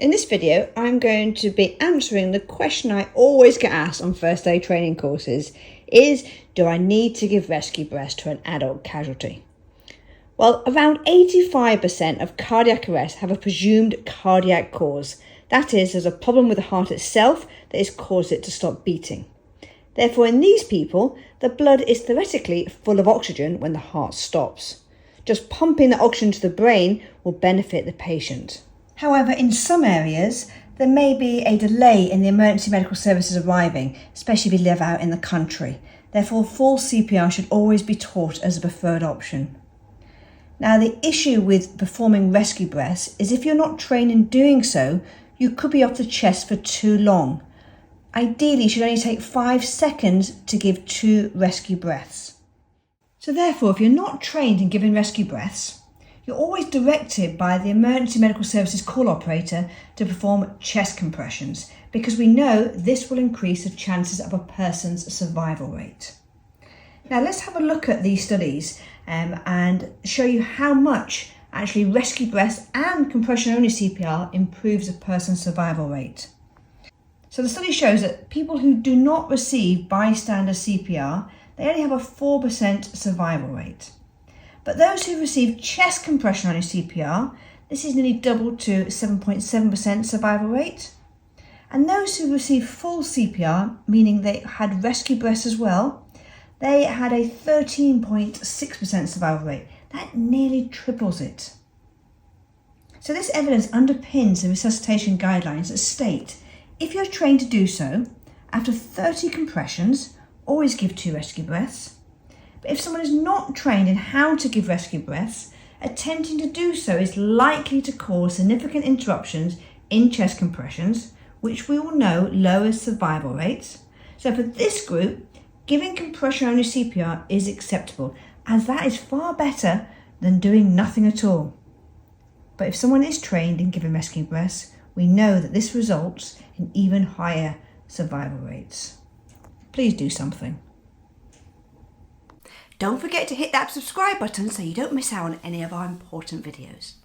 In this video, I'm going to be answering the question I always get asked on first aid training courses is, do I need to give rescue breaths to an adult casualty? Well, around 85% of cardiac arrests have a presumed cardiac cause. That is, there's a problem with the heart itself that has caused it to stop beating. Therefore, in these people, the blood is theoretically full of oxygen when the heart stops. Just pumping the oxygen to the brain will benefit the patient. However, in some areas, there may be a delay in the emergency medical services arriving, especially if you live out in the country. Therefore, full CPR should always be taught as a preferred option. Now, the issue with performing rescue breaths is if you're not trained in doing so, you could be off the chest for too long. Ideally, it should only take 5 seconds to give 2 rescue breaths. So therefore, if you're not trained in giving rescue breaths, you're always directed by the emergency medical services call operator to perform chest compressions, because we know this will increase the chances of a person's survival rate. Now let's have a look at these studies and show you how much actually rescue breaths and compression only CPR improves a person's survival rate. So the study shows that people who do not receive bystander CPR, they only have a 4% survival rate. But those who receive chest compression only CPR, this is nearly doubled to 7.7% survival rate. And those who receive full CPR, meaning they had rescue breaths as well, they had a 13.6% survival rate. That nearly triples it. So this evidence underpins the resuscitation guidelines that state, if you're trained to do so, after 30 compressions, always give 2 rescue breaths. But if someone is not trained in how to give rescue breaths, attempting to do so is likely to cause significant interruptions in chest compressions, which we all know lowers survival rates. So for this group, giving compression only CPR is acceptable, as that is far better than doing nothing at all. But if someone is trained in giving rescue breaths, we know that this results in even higher survival rates. Please do something. Don't forget to hit that subscribe button so you don't miss out on any of our important videos.